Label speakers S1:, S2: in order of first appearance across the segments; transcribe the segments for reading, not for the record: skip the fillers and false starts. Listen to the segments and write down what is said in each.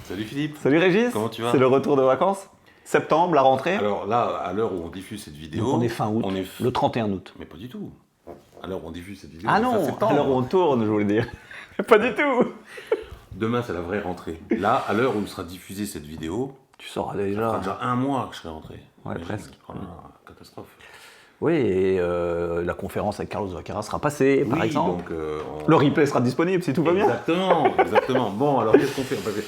S1: Salut Philippe.
S2: Salut Régis.
S1: Comment tu vas?
S2: C'est le retour de vacances. Septembre, la rentrée.
S1: Alors là, à l'heure où on diffuse cette vidéo...
S2: Donc on est fin août, le 31 août.
S1: Mais pas du tout. À l'heure où on diffuse cette vidéo,
S2: Ah
S1: on est fin
S2: non,
S1: septembre.
S2: à l'heure où on tourne, je voulais dire. Pas du tout.
S1: Demain, c'est la vraie rentrée. Là, à l'heure où sera diffusée cette vidéo,
S2: Tu sauras
S1: ça
S2: déjà.
S1: fera déjà un mois que je serai rentré.
S2: Ouais,
S1: Imagine.
S2: presque.
S1: Oh là là, catastrophe.
S2: Oui, et la conférence avec Carlos Vaquera sera passée, par
S1: Oui,
S2: exemple.
S1: donc...
S2: Le replay sera disponible si tout va bien.
S1: Exactement. Bon, alors qu'est-ce qu'on fait? Parce que,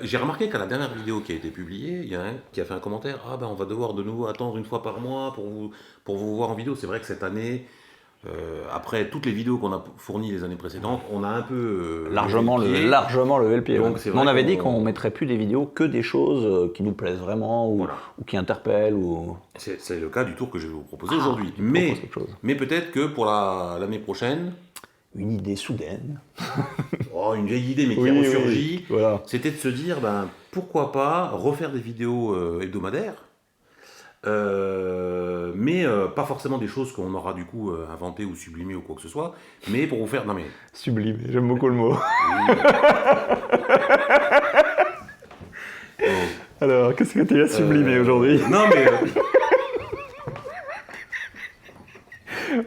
S1: j'ai remarqué qu'à la dernière vidéo qui a été publiée, il y a un qui a fait un commentaire. Ah ben on va devoir de nouveau attendre une fois par mois pour vous voir en vidéo. C'est vrai que cette année, après toutes les vidéos qu'on a fournies les années précédentes, on a un peu
S2: Largement
S1: levé le pied.
S2: levé le pied.
S1: Donc,
S2: Ouais.
S1: c'est
S2: Mais
S1: vrai
S2: on avait
S1: qu'on-
S2: dit qu'on mettrait plus des vidéos que des choses qui nous plaisent vraiment ou,
S1: Voilà.
S2: ou qui interpellent ou.
S1: C'est le cas du tour que je vais vous proposer
S2: Ah,
S1: aujourd'hui.
S2: tu
S1: Mais,
S2: proposes quelque chose.
S1: mais peut-être que pour l'année prochaine,
S2: Une idée soudaine.
S1: une vieille idée mais qui
S2: Oui,
S1: ressurgit,
S2: oui, voilà.
S1: c'était de se dire ben, pourquoi pas refaire des vidéos hebdomadaires, mais pas forcément des choses qu'on aura du coup inventées ou sublimées ou quoi que ce soit, mais pour vous faire... Non mais...
S2: Sublime, j'aime beaucoup le mot. Alors, qu'est-ce que tu as sublimé aujourd'hui?
S1: Non mais...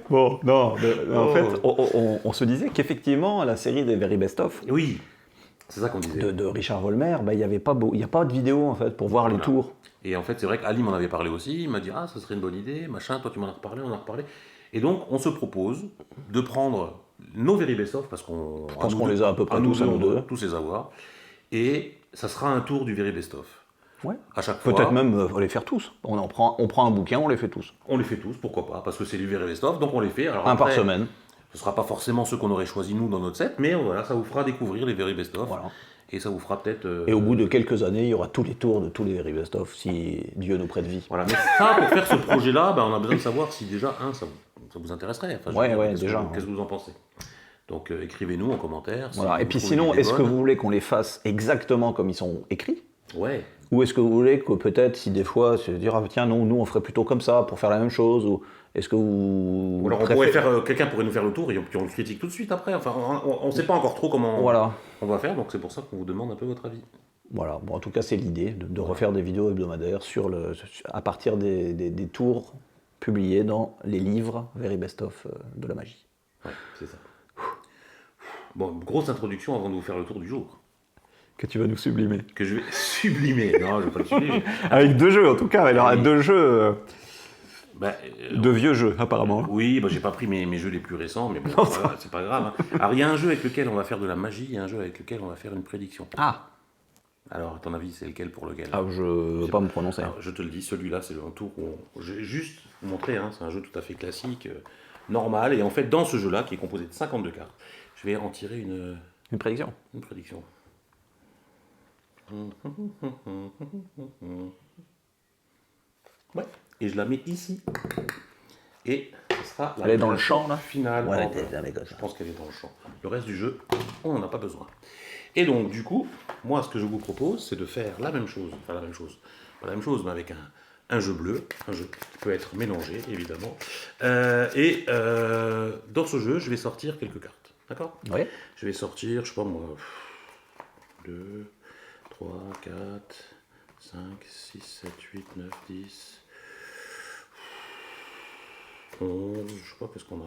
S2: Bon, non, en
S1: Oh.
S2: fait, on se disait qu'effectivement, la série des Very Best Of
S1: oui, c'est ça qu'on disait.
S2: de Richard Vollmer, il n'y avait pas il y a pas de vidéo en fait pour voir les
S1: Voilà.
S2: tours.
S1: Et en fait, c'est vrai qu'Ali m'en avait parlé aussi. Il m'a dit, ah, ça serait une bonne idée, machin. Toi, tu m'en as reparlé, on en a reparlé. Et donc, on se propose de prendre nos Very Best Of, parce qu'on...
S2: Je pense qu'on les a à peu près tous, à nous
S1: on
S2: deux.
S1: doit tous les avoir. Et ça sera un tour du Very Best Of.
S2: Ouais.
S1: À chaque fois.
S2: Peut-être même les faire tous. On prend un bouquin, on les fait tous.
S1: On les fait tous, pourquoi pas, parce que c'est du Very Best Of, donc on les fait. Alors
S2: Un par
S1: après,
S2: semaine.
S1: Ce ne sera pas forcément ceux qu'on aurait choisis nous dans notre set, mais voilà, ça vous fera découvrir les Very Best Of.
S2: Voilà.
S1: Et ça vous fera peut-être...
S2: Et au bout de quelques années, il y aura tous les tours de tous les Very Best Of si Dieu nous prête vie.
S1: Voilà, mais ça, pour faire ce projet-là, ben, on a besoin de savoir si déjà, ça vous intéresserait. Enfin, je veux
S2: Ouais,
S1: dire,
S2: ouais,
S1: qu'est-ce
S2: déjà,
S1: que- Qu'est-ce que vous en pensez? Donc écrivez-nous en commentaire. si
S2: Voilà.
S1: vous
S2: Et puis
S1: trouvez
S2: sinon,
S1: l'idée
S2: est-ce que
S1: bonne.
S2: vous voulez qu'on les fasse exactement comme ils sont écrits?
S1: Ouais.
S2: Ou est-ce que vous voulez que peut-être, si des fois, c'est de dire, ah, tiens, non, nous on ferait plutôt comme ça pour faire la même chose, ou est-ce que vous...
S1: Ou alors quelqu'un pourrait nous faire le tour et puis on le critique tout de suite après. Enfin, on ne sait pas encore trop comment
S2: Voilà.
S1: on va faire, donc c'est pour ça qu'on vous demande un peu votre avis.
S2: Voilà, bon, en tout cas, c'est l'idée de refaire des vidéos hebdomadaires à partir des tours publiés dans les livres Very Best Of de la magie.
S1: Ouais, c'est ça. Bon, grosse introduction avant de vous faire le tour du jour.
S2: Que tu vas nous sublimer.
S1: Que je vais sublimer. Non, je vais pas le sublimer.
S2: Avec 2 jeux, en tout cas, il y aura
S1: Oui.
S2: 2 jeux,
S1: Bah,
S2: de vieux jeux, apparemment.
S1: oui, bah, j'ai pas pris mes jeux les plus récents, mais bon, voilà, c'est pas grave. Hein. Alors, il y a un jeu avec lequel on va faire de la magie et un jeu avec lequel on va faire une prédiction.
S2: Ah,
S1: Alors, à ton avis, c'est lequel pour lequel?
S2: je ne veux pas me prononcer.
S1: Alors, je te le dis, celui-là, c'est un tour où je vais juste vous montrer, hein, c'est un jeu tout à fait classique, normal, et en fait, dans ce jeu-là, qui est composé de 52 cartes, je vais en tirer
S2: Une prédiction.
S1: une prédiction. Ouais, et je la mets ici. Et ce sera la
S2: Elle est dans le champ, là
S1: finale.
S2: Ouais,
S1: Oh,
S2: elle est comme
S1: je
S2: ça.
S1: pense qu'elle est dans le champ. Le reste du jeu, on n'en a pas besoin. Et donc, du coup, moi, ce que je vous propose, c'est de faire la même chose. Enfin, la même chose. Pas la même chose, mais avec un jeu bleu. Un jeu qui peut être mélangé, évidemment. Dans ce jeu, je vais sortir quelques cartes. D'accord?
S2: Oui.
S1: Je vais sortir, je sais pas moi, 2, 3, 4, 5, 6, 7, 8, 9, 10, 11, je sais pas, qu'est-ce qu'on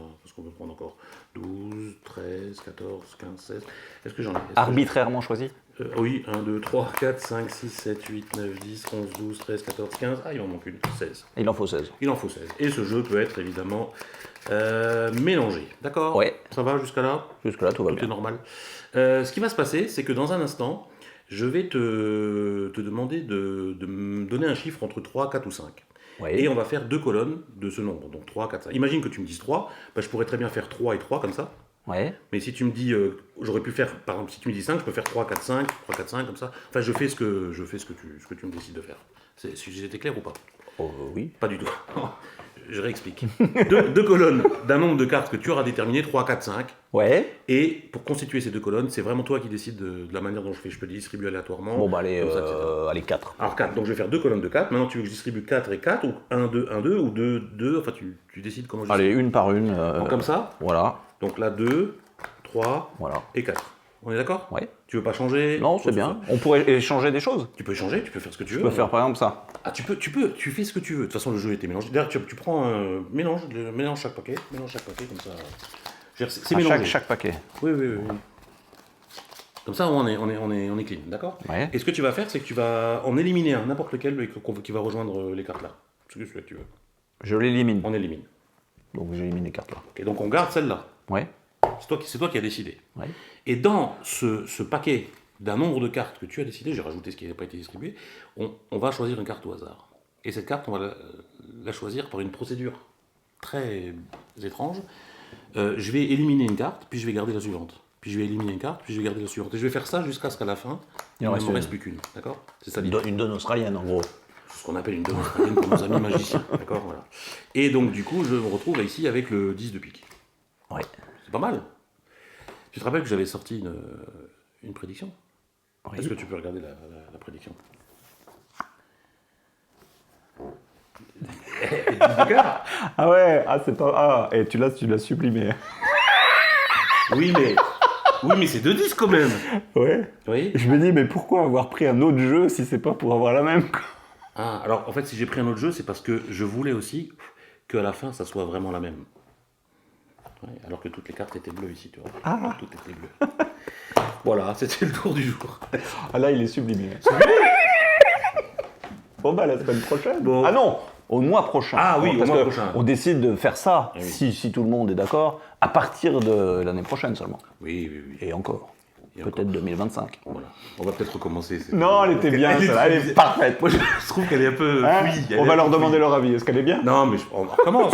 S1: peut prendre encore? 12, 13, 14, 15, 16. Est-ce que j'en ai?
S2: Arbitrairement choisi.
S1: Oui, 1, 2, 3, 4, 5, 6, 7, 8, 9, 10, 11, 12, 13, 14, 15. Ah, il en manque une, 16.
S2: Il en faut 16.
S1: Il en faut 16. Et ce jeu peut être évidemment mélangé. D'accord?
S2: Ouais.
S1: Ça va jusqu'à là?
S2: Jusque-là, tout va
S1: Tout est
S2: bien.
S1: normal. Ce qui va se passer, c'est que dans un instant, je vais te demander de me donner un chiffre entre 3, 4 ou 5.
S2: Oui.
S1: Et on va faire 2 colonnes de ce nombre, donc 3, 4, 5. Imagine que tu me dises 3, bah, je pourrais très bien faire 3 et 3 comme ça.
S2: Ouais.
S1: Mais si tu me dis, j'aurais pu faire, par exemple, si tu me dis 5, je peux faire 3, 4, 5, 3, 4, 5, comme ça. Enfin, je fais ce que tu me décides de faire. Si j'étais clair ou pas?
S2: Oh, oui.
S1: Pas du tout. Je réexplique. Deux colonnes d'un nombre de cartes que tu auras déterminé, 3, 4, 5.
S2: Ouais.
S1: Et pour constituer ces 2 colonnes, c'est vraiment toi qui décides de la manière dont je fais. Je peux les distribuer aléatoirement.
S2: Bon, bah, allez,
S1: comme ça, etc.
S2: allez 4.
S1: Alors 4, donc je vais faire 2 colonnes de 4. Maintenant, tu veux que je distribue 4 et 4, ou 1, 2, 1, 2, ou 2, 2. Enfin, tu décides comment je
S2: Allez,
S1: distribue.
S2: une par une.
S1: Donc, comme ça.
S2: Voilà.
S1: Donc là, 2, 3
S2: Voilà.
S1: et 4. On est d'accord?
S2: Ouais.
S1: Tu veux pas changer?
S2: Non, c'est bien. On pourrait échanger des choses.
S1: Tu peux échanger, tu peux faire ce que tu veux.
S2: Je peux faire par exemple ça.
S1: Ah, tu fais ce que tu veux. De toute façon, le jeu était mélangé. D'ailleurs, tu prends un mélange chaque paquet, comme ça. C'est mélangé.
S2: Chaque paquet.
S1: Oui. Comme ça, on est clean, d'accord?
S2: Ouais.
S1: Et ce que tu vas faire, c'est que tu vas en éliminer un, n'importe lequel qui va rejoindre les cartes là. Ce que tu veux.
S2: Je l'élimine.
S1: On élimine.
S2: Donc j'élimine les cartes là.
S1: Et donc on garde celle-là.
S2: Ouais.
S1: C'est toi qui as décidé.
S2: Ouais.
S1: Et dans ce paquet d'un nombre de cartes que tu as décidé, j'ai rajouté ce qui n'a pas été distribué, on va choisir une carte au hasard. Et cette carte, on va la choisir par une procédure très étrange. Je vais éliminer une carte, puis je vais garder la suivante. Puis je vais éliminer une carte, puis je vais garder la suivante. Et je vais faire ça jusqu'à ce qu'à la fin, il ne me reste plus qu'une. D'accord? C'est ça l'idée.
S2: Une donne australienne en gros.
S1: C'est ce qu'on appelle une donne australienne pour nos amis magiciens. D'accord? Voilà. Et donc, du coup, je me retrouve ici avec le 10 de pique.
S2: Ouais.
S1: C'est pas mal. Tu te rappelles que j'avais sorti une prédiction?
S2: Oui.
S1: Est-ce que tu peux regarder la prédiction?
S2: Ah ouais, c'est pas. Ah, et tu l'as supprimé.
S1: Oui, mais c'est 2-10 quand même.
S2: Ouais.
S1: Oui.
S2: Je me dis, mais pourquoi avoir pris un autre jeu si c'est pas pour avoir la même?
S1: Ah, alors en fait, si j'ai pris un autre jeu, c'est parce que je voulais aussi qu'à la fin, ça soit vraiment la même. Ouais, alors que toutes les cartes étaient bleues ici, tu vois.
S2: Ah.
S1: Tout était bleu. Voilà, c'était le tour du jour.
S2: Ah là, il est sublimé. Bon bah la semaine prochaine.
S1: Bon.
S2: Ah non, au mois prochain.
S1: Ah oui,
S2: parce
S1: au mois
S2: que
S1: prochain.
S2: on décide de faire ça,
S1: Ah oui.
S2: si tout le monde est d'accord, à partir de l'année prochaine seulement.
S1: Oui.
S2: Et encore.
S1: Et
S2: Peut-être
S1: encore.
S2: 2025.
S1: Voilà. On va peut-être recommencer.
S2: Non, elle était bien, celle-là, elle est parfaite.
S1: Moi, je trouve qu'elle est un peu
S2: Hein,
S1: fouillie.
S2: on va leur demander leur avis. Est-ce qu'elle est bien?
S1: Non, mais on recommence.